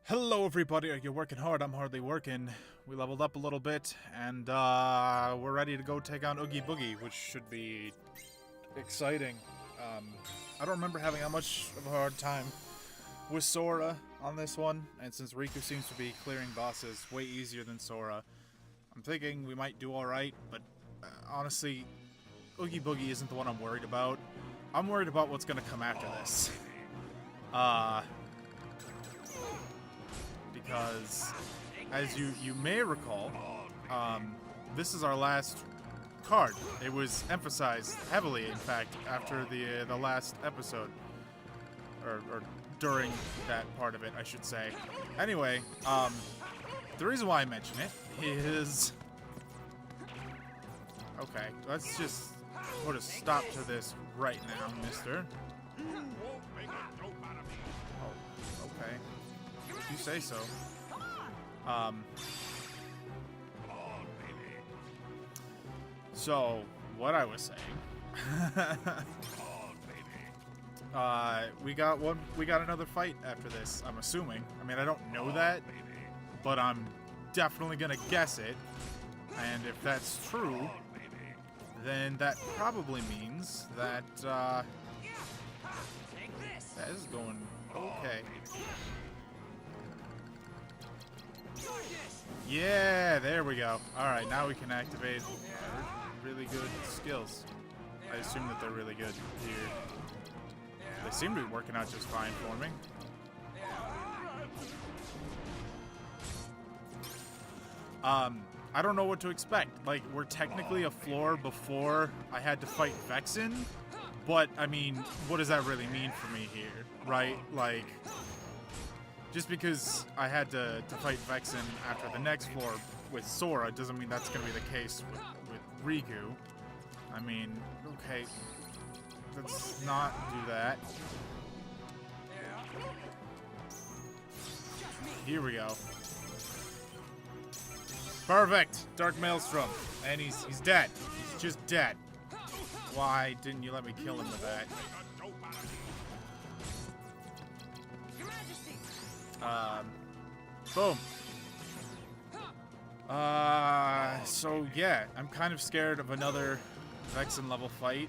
Hello everybody, are you working hard? I'm hardly working. We leveled up a little bit, and we're ready to go take on Oogie Boogie, which should be exciting. I don't remember having that much of a hard time with Sora on this one, and since Riku seems to be clearing bosses way easier than Sora, I'm thinking we might do alright, but honestly, Oogie Boogie isn't the one I'm worried about. I'm worried about what's gonna come after this. Because, as you may recall, this is our last card. It was emphasized heavily, in fact, after the last episode, or during that part of it, I should say. Anyway, the reason why I mention it is, okay, let's just put a stop to this right now, Mister. Oh, okay. If you say so. So, what I was saying. We got another fight after this, I'm assuming. I mean, I don't know that, but I'm definitely gonna guess it. And if that's true, then that probably means that, that is going okay. Yeah, there we go. Alright, now we can activate really good skills. I assume that they're really good here. They seem to be working out just fine for me. I don't know what to expect. Like, we're technically a floor before I had to fight Vexen, but, I mean, what does that really mean for me here, right? Like, just because I had to fight Vexen after the next floor with Sora doesn't mean that's going to be the case with Riku. I mean, okay, let's not do that. Here we go. Perfect! Dark Maelstrom. And he's dead. He's just dead. Why didn't you let me kill him with that? Boom. So yeah, I'm kind of scared of another Vexen level fight.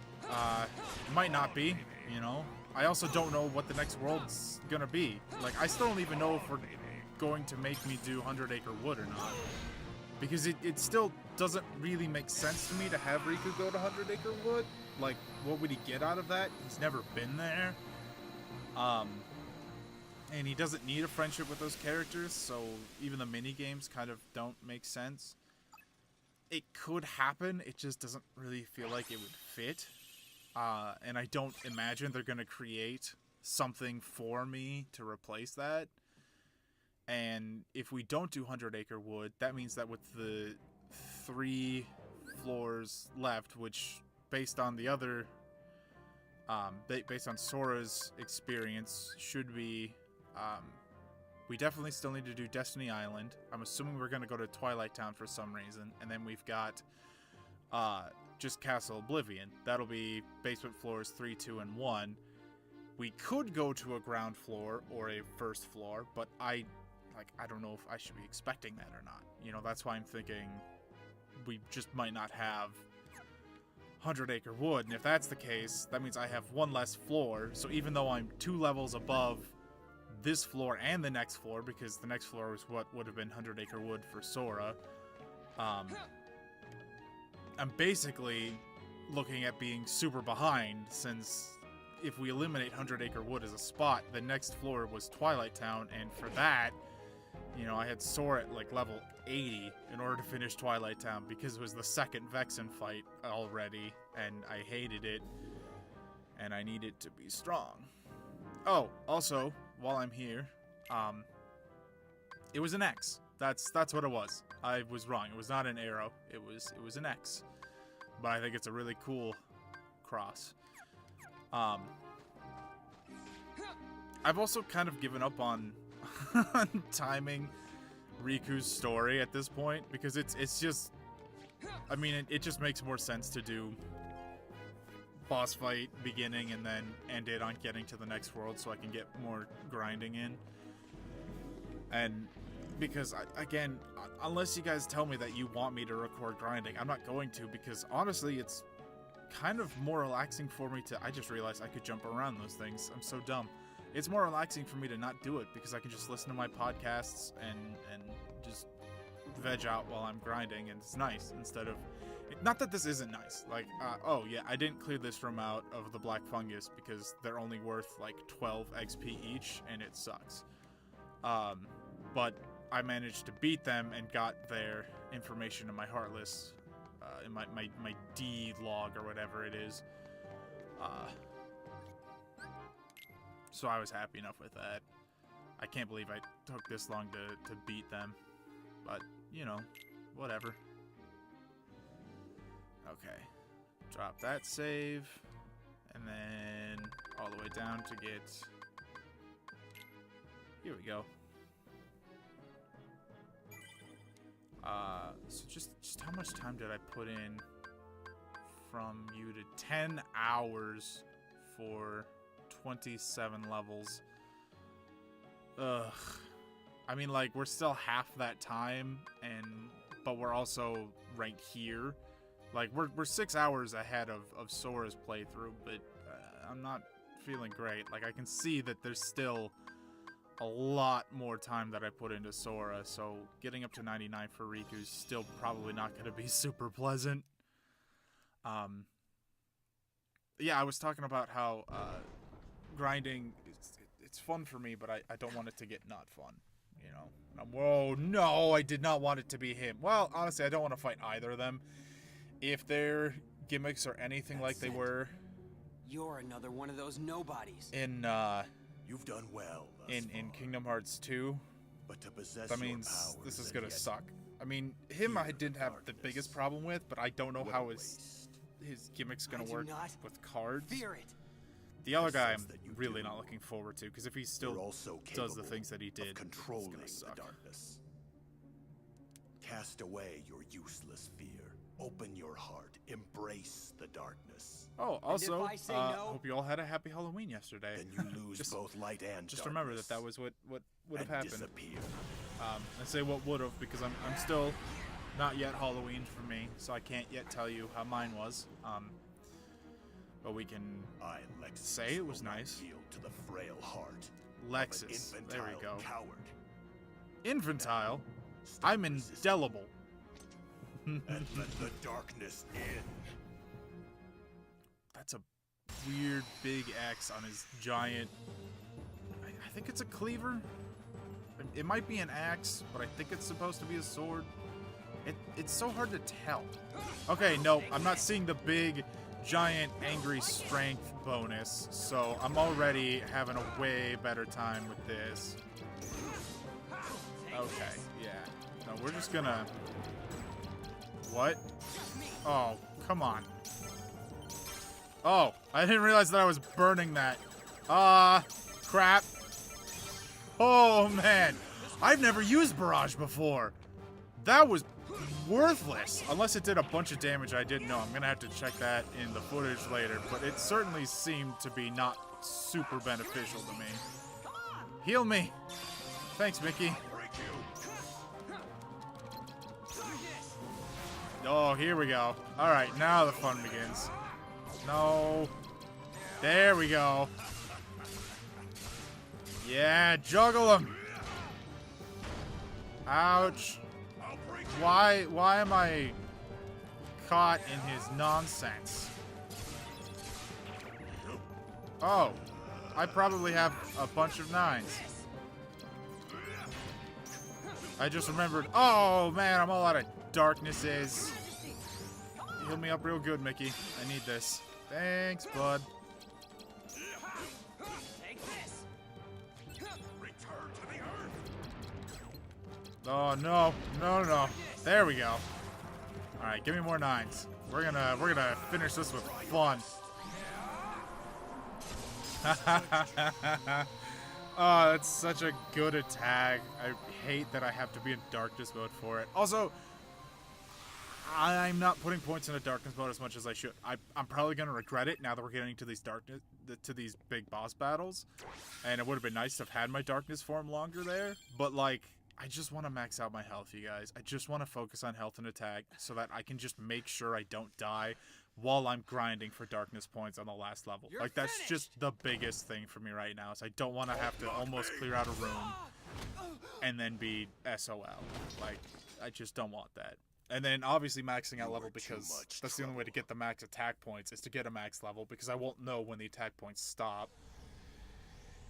Might not be, you know. I also don't know what the next world's gonna be. Like, I still don't even know if we're going to make me do 100 Acre Wood or not. Because it still doesn't really make sense to me to have Riku go to 100 Acre Wood. Like, what would he get out of that? He's never been there. And he doesn't need a friendship with those characters, so even the mini-games kind of don't make sense. It could happen, it just doesn't really feel like it would fit. And I don't imagine they're going to create something for me to replace that. And if we don't do 100 Acre Wood, that means that with the 3 floors left, which based on the other, based on Sora's experience, should be, we definitely still need to do Destiny Island. I'm assuming we're going to go to Twilight Town for some reason. And then we've got, just Castle Oblivion. That'll be basement floors 3, 2, and 1. We could go to a ground floor or a first floor, but I don't know if I should be expecting that or not. You know, that's why I'm thinking we just might not have 100 Acre Wood. And if that's the case, that means I have one less floor. So even though I'm 2 levels above this floor and the next floor, because the next floor was what would have been 100 Acre Wood for Sora, I'm basically looking at being super behind, since if we eliminate 100 Acre Wood as a spot, the next floor was Twilight Town, and for that, you know, I had Sora at like level 80 in order to finish Twilight Town, because it was the second Vexen fight already, and I hated it, and I needed to be strong. Oh, also, while I'm here, it was an X. That's what it was. I was wrong. It was not an arrow. It was an X. But I think it's a really cool cross. I've also kind of given up on timing Riku's story at this point, because it's just, I mean, it just makes more sense to do boss fight beginning and then end it on getting to the next world so I can get more grinding in. And because, again, unless you guys tell me that you want me to record grinding, I'm not going to, because honestly, it's kind of more relaxing for me to... I just realized I could jump around those things. I'm so dumb. It's more relaxing for me to not do it, because I can just listen to my podcasts and just veg out while I'm grinding, and it's nice, instead of... Not that this isn't nice. Like, oh yeah, I didn't clear this room out of the black fungus, because they're only worth, like, 12 XP each, and it sucks. But I managed to beat them and got their information in my Heartless, in my D log or whatever it is. So I was happy enough with that. I can't believe I took this long to beat them. But, you know, whatever. Okay. Drop that save. And then all the way down to get... Here we go. So just how much time did I put in from you to 10 hours for 27 levels? Ugh. I mean, like, we're still half that time, but we're also right here. Like, we're 6 hours ahead of Sora's playthrough, but I'm not feeling great. Like, I can see that there's still a lot more time that I put into Sora, so getting up to 99 for Riku's still probably not going to be super pleasant. Yeah, I was talking about how grinding, it's fun for me, but I don't want it to get not fun, you know? Whoa, no, I did not want it to be him. Well, honestly, I don't want to fight either of them. If their gimmicks are anything like they were... You're another one of those nobodies. In, You've done well in Kingdom Hearts 2, but to possess that means this is gonna suck. I mean, him I didn't have the biggest problem with, but I don't know how his gimmick's gonna work with cards. Fear it. The other guy I'm really not looking forward to, because if he still also does the things that he did, controlling it's gonna suck. The darkness. Cast away your useless fear. Open your heart. Embrace the darkness. Oh, also, no, hope you all had a happy Halloween yesterday. Then you lose both light and just darkness. Remember that was what would have happened. Disappear. I say what would have because I'm still not yet Halloween for me, so I can't yet tell you how mine was. But we can say it was nice. To the frail heart Lexaeus, there we go. Coward. Infantile? I'm indelible. And let the darkness in. That's a weird big X on his giant... I think it's a cleaver? It might be an axe, but I think it's supposed to be a sword. It's so hard to tell. Okay, no, I'm not seeing the big, giant, angry strength bonus, so I'm already having a way better time with this. Okay, yeah. No, we're just gonna... What? Oh, come on. Oh, I didn't realize that I was burning that. Crap. Oh, man. I've never used Barrage before. That was worthless. Unless it did a bunch of damage I didn't know. I'm gonna have to check that in the footage later, but it certainly seemed to be not super beneficial to me. Heal me. Thanks, Mickey. Oh, here we go. Alright, now the fun begins. No. There we go. Yeah, juggle him. Ouch. Why am I caught in his nonsense? Oh, I probably have a bunch of 9s. I just remembered. Oh man, I'm all out of darknesses. Heal me up real good, Mickey. I need this. Thanks, bud. Oh no, no. There we go. All right, give me more 9s. We're gonna finish this with fun. Oh, that's such a good attack. I hate that I have to be in darkness mode for it. Also, I'm not putting points into darkness mode as much as I should. I'm probably gonna regret it now that we're getting to these to these big boss battles, and it would have been nice to have had my darkness form longer there, but like I just want to max out my health, you guys. I just want to focus on health and attack so that I can just make sure I don't die while I'm grinding for darkness points on the last level. You're like, that's finished. just the biggest thing for me right now, is I don't want to have to almost clear out a room and then be SOL. Like, I just don't want that. And then, obviously, maxing out level, because that's the only way to get the max attack points, is to get a max level, because I won't know when the attack points stop.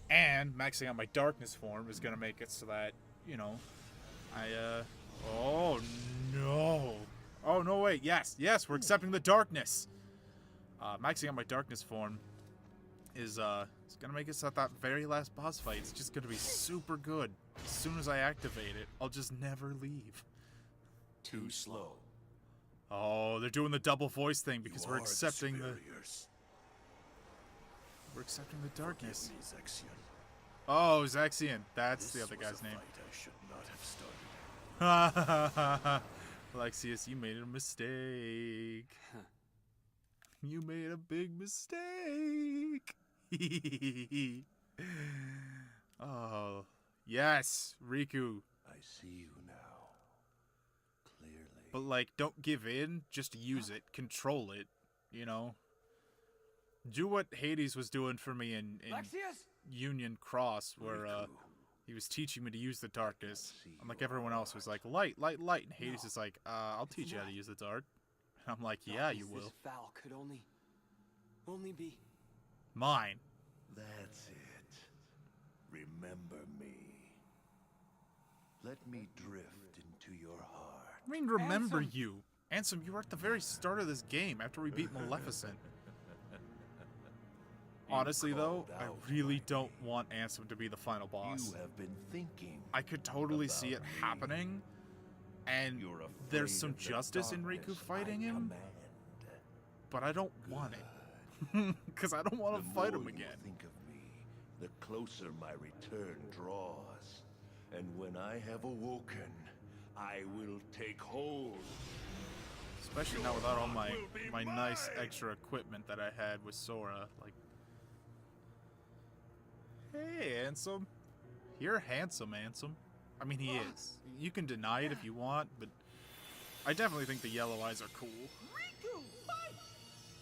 And maxing out my darkness form is going to make it so that, you know, oh, no. Oh, no, wait. Yes, we're accepting the darkness. Maxing out my darkness form is it's going to make it so that very last boss fight is just going to be super good. As soon as I activate it, I'll just never leave. Too slow. Oh, they're doing the double voice thing because we're You are accepting the superiors. we're accepting the darkness. Forgive me, Zexion. Oh, Zexion. That's This the other was guy's a name. fight I should not have started. Lexaeus, you made a mistake. You made a big mistake. Oh, yes, Riku. I see you now. Clearly. But, like, don't give in. Just use it. Control it. You know? Do what Hades was doing for me in Lexaeus? Union Cross, where, Riku. he was teaching me to use the darkness. Unlike everyone else was like, light, light, light. And Hades is like, I'll teach you how to use the dark. And I'm like, yeah, you will. This foul could only be. Mine. That's it. Remember me. Let me drift into your heart. I mean, remember Ansem. you. Ansem, you were at the very start of this game after we beat Maleficent. Honestly, though, I really don't want Ansem to be the final boss. You have been thinking. I could totally see it about me. happening, and You're there's afraid some of the justice in Riku darkness fighting I him, command. but I don't want it. Because I don't want to The fight more him you again. think of me, the closer my return draws. And when I have awoken, I will take hold. Especially now without all my nice extra equipment that I had with Sora. Like, hey, Ansem. You're handsome, Ansem. I mean, he is. You can deny it if you want, but I definitely think the yellow eyes are cool. Riku, fight!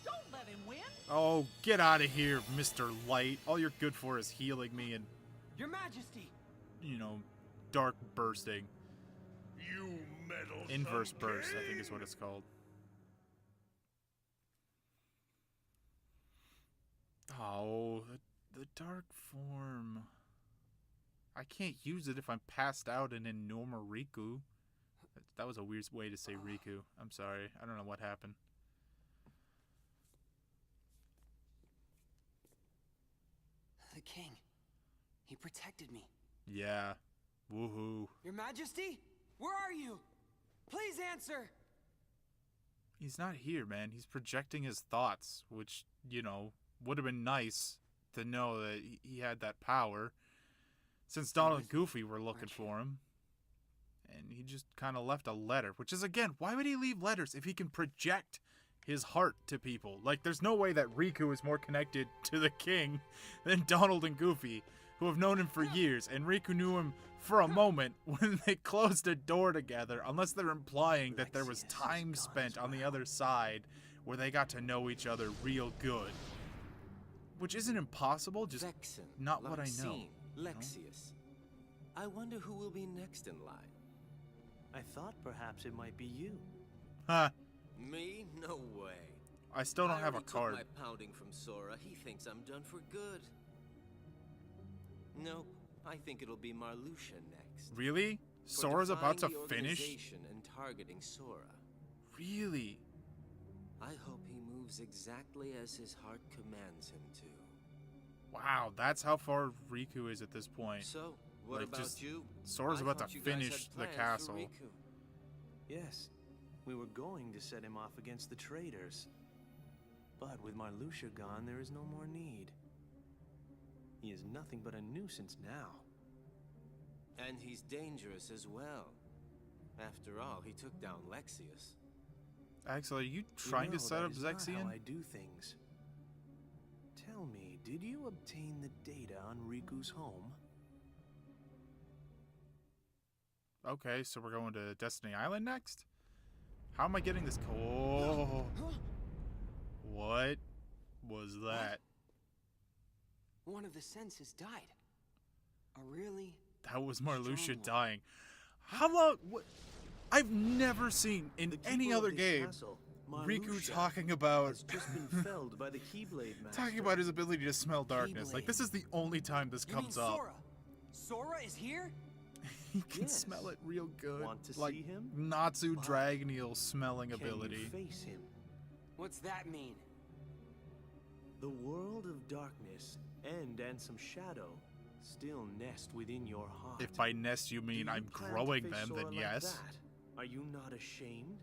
Don't let him win. Oh, get out of here, Mr. Light. All you're good for is healing me and, Your Majesty! you know, dark bursting. You meddlesome Inverse burst, I think king. is what it's called. Oh, the dark form. I can't use it if I'm passed out and in normal Riku. That was a weird way to say Riku. I'm sorry. I don't know what happened. The king. He protected me. Yeah. Woohoo. Your Majesty? Where are you? Please answer! He's not here, man. He's projecting his thoughts, which, you know, would have been nice to know that he had that power. Since Donald and Goofy were looking for him. And he just kind of left a letter, which is, again, why would he leave letters if he can project his heart to people? Like, there's no way that Riku is more connected to the king than Donald and Goofy, who have known him for years, and Riku knew him for a moment when they closed a door together, unless they're implying that there was time spent on the other side where they got to know each other real good. Which isn't impossible, just Vexen, not what I know. Larxene, Lexaeus. I wonder who will be next in line. I thought perhaps it might be you. Huh. Me? No way. I still don't I have a already took card. my pounding from Sora. He thinks I'm done for good. Nope. I think it'll be Marluxia next. Really? For Sora's about to defying the finish? organization and targeting Sora. Really? I hope he moves exactly as his heart commands him to. Wow, that's how far Riku is at this point. So, what Like, about just you? Sora's I about thought to you guys had finish the plans for castle. Riku. Yes, we were going to set him off against the traitors. But with Marluxia gone, there is no more need. He is nothing but a nuisance now. And he's dangerous as well. After all, he took down Lexaeus. Axel, are you trying You know, to set that up is not Zexion? how I do things. Tell me, did you obtain the data on Riku's home? Okay, so we're going to Destiny Island next? How am I getting this Oh. What was that? One of the senses died. A really... That was Marluxia Strong one. dying. How long? What? I've never seen in The any keeper of other this game castle, Riku Marluxia, talking about has just been felled by the Keyblade Master. talking about his ability to smell darkness. Like, Keyblade. this is the only time this You mean comes up. Sora? Sora is here? He can Yes. smell it real good. Want to like see him? Natsu Wow. Dragon Eel smelling Can ability. you face him? What's that mean? The world of darkness and some shadow still nest within your heart. If by nest you Do mean you I'm plan to growing face them, Sora then like yes. that? Are you not ashamed?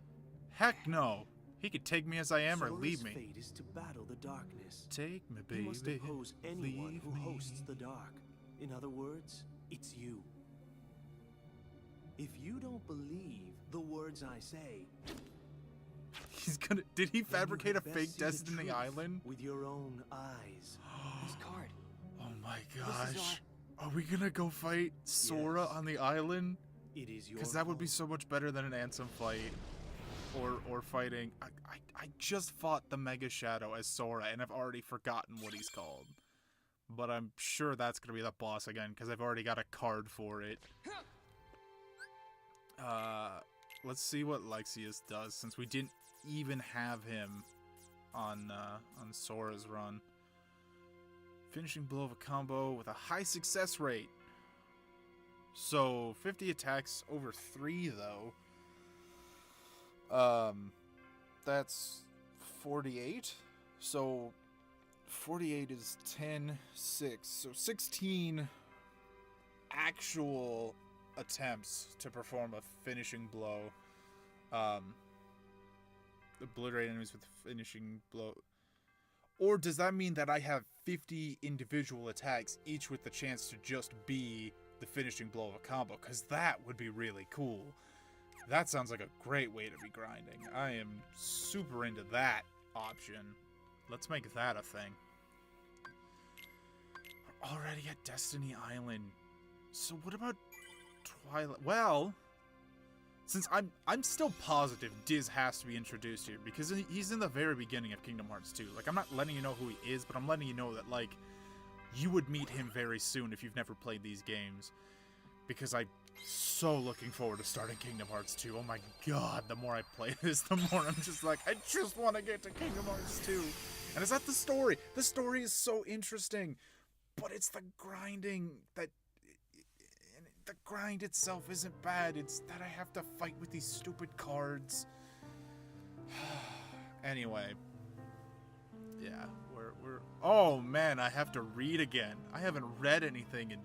Heck no. He could take me as I am or Sora's leave me. fate is to battle the darkness. Take me, He baby. must oppose anyone leave who me. hosts the dark. In other words, it's you. If you don't believe the words I say, He's gonna. Did he then you fabricate a had best fake see the Destiny truth Island? with your own eyes. This card. Oh my is gosh. Are we gonna go fight Sora Yes. on the island? It is your Because that would be fault. so much better than an Ansem fight. Or fighting. I just fought the Mega Shadow as Sora, and I've already forgotten what he's called. But I'm sure that's gonna be the boss again, because I've already got a card for it. Let's see what Lexaeus does, since we didn't even have him on Sora's run. Finishing blow of a combo with a high success rate. So 50 attacks over 3 though. That's 48. So 48 is 10, 6. So 16 actual attempts to perform a finishing blow. Obliterate enemies with finishing blow. Or does that mean that I have 50 individual attacks, each with the chance to just be the finishing blow of a combo? Because that would be really cool. That sounds like a great way to be grinding. I am super into that option. Let's make that a thing. We're already at Destiny Island. So what about Twilight? Well, since I'm still positive Diz has to be introduced here, because he's in the very beginning of Kingdom Hearts 2. Like, I'm not letting you know who he is, but I'm letting you know that, like, you would meet him very soon if you've never played these games. Because I'm so looking forward to starting Kingdom Hearts 2. Oh my god, the more I play this, the more I'm just like, I just want to get to Kingdom Hearts 2. And is that the story? The story is so interesting, but it's the grinding that... The grind itself isn't bad, it's that I have to fight with these stupid cards. Anyway. Yeah, we're... Oh man, I have to read again. I haven't read anything in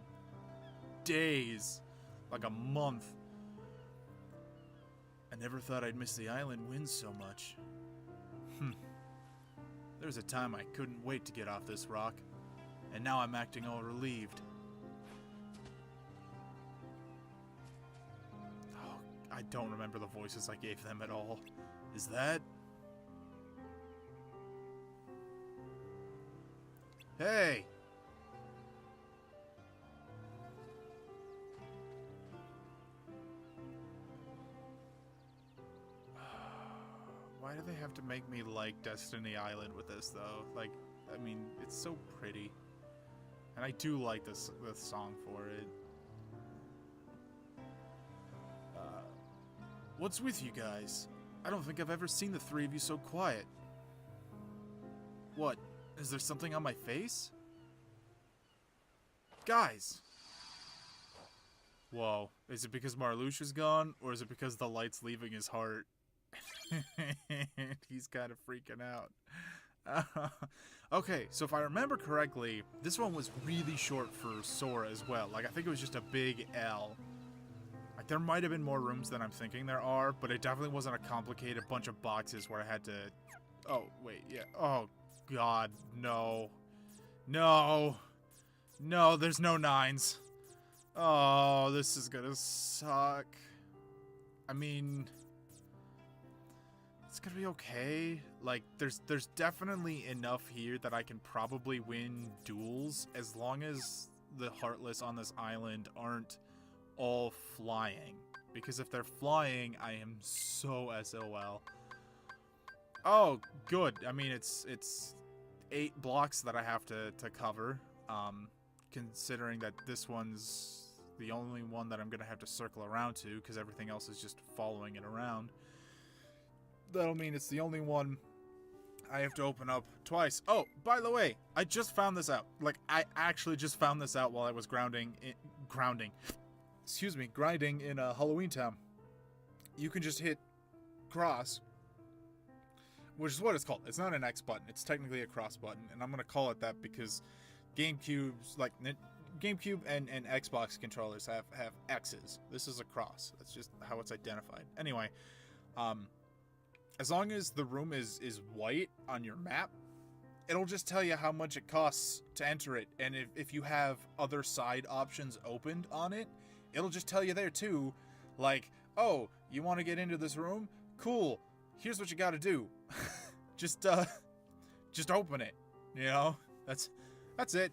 days. Like a month. I never thought I'd miss the island winds so much. There was a time I couldn't wait to get off this rock. And now I'm acting all relieved. I don't remember the voices I gave them at all. Is that... Hey! Why do they have to make me like Destiny Island with this, though? Like, I mean, it's so pretty. And I do like this song for it. What's with you guys? I don't think I've ever seen the three of you so quiet. What? Is there something on my face? Guys! Whoa. Is it because Marluxia's gone, or is it because the light's leaving his heart? He's kind of freaking out. Okay, so if I remember correctly, this one was really short for Sora as well. Like, I think it was just a big L. Like, there might have been more rooms than I'm thinking there are, but it definitely wasn't a complicated bunch of boxes where I had to... Oh, wait, yeah. Oh, God, no. No. No, there's no 9s. Oh, this is gonna suck. I mean... it's gonna be okay. Like, there's definitely enough here that I can probably win duels as long as the Heartless on this island aren't all flying. Because if they're flying, I am so SOL. Oh, good. I mean, it's 8 blocks that I have to cover. Considering that this one's the only one that I'm gonna have to circle around to, because everything else is just following it around. That'll mean it's the only one I have to open up twice. Oh, by the way, I just found this out. Like, I actually just found this out while I was grinding in Halloween Town. You can just hit cross, which is what it's called. It's not an X button. It's technically a cross button, and I'm gonna call it that because GameCube and Xbox controllers have X's. This is a cross. That's just how it's identified. Anyway, as long as the room is white on your map, it'll just tell you how much it costs to enter it. And if you have other side options opened on it, it'll just tell you there too. Like, oh, you want to get into this room? Cool. Here's what you got to do. just open it. You know, that's it.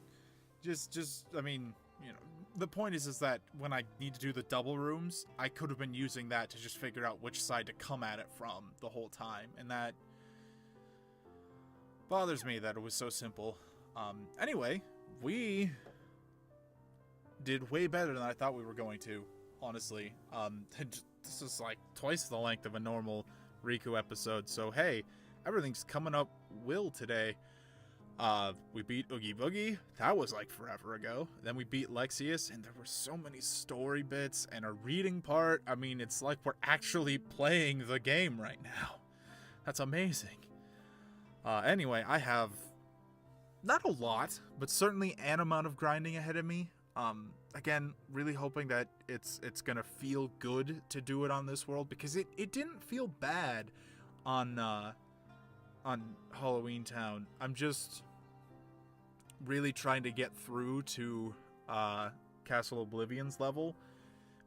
I mean, you know, the point is that when I need to do the double rooms, I could have been using that to just figure out which side to come at it from the whole time, and that bothers me that it was so simple. Anyway, we did way better than I thought we were going to, honestly. This is like twice the length of a normal Riku episode, so hey, everything's coming up today. We beat Oogie Boogie. That was like forever ago. Then we beat Lexaeus, and there were so many story bits and a reading part. I mean, it's like we're actually playing the game right now. That's amazing. Anyway, I have not a lot, but certainly an amount of grinding ahead of me. Again, really hoping that it's gonna feel good to do it on this world, because it didn't feel bad on Halloween Town. I'm just really trying to get through to Castle Oblivion's level,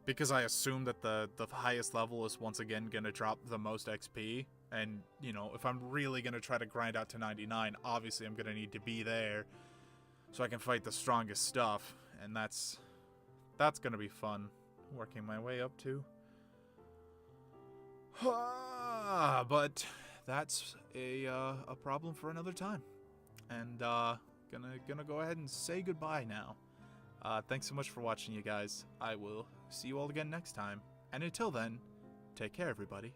because I assume that the highest level is once again going to drop the most XP, and, you know, if I'm really going to try to grind out to 99, obviously I'm going to need to be there so I can fight the strongest stuff, and that's going to be fun, working my way up to. But that's a problem for another time, and gonna go ahead and say goodbye now. Thanks so much for watching, you guys. I will see you all again next time, and until then, take care, everybody.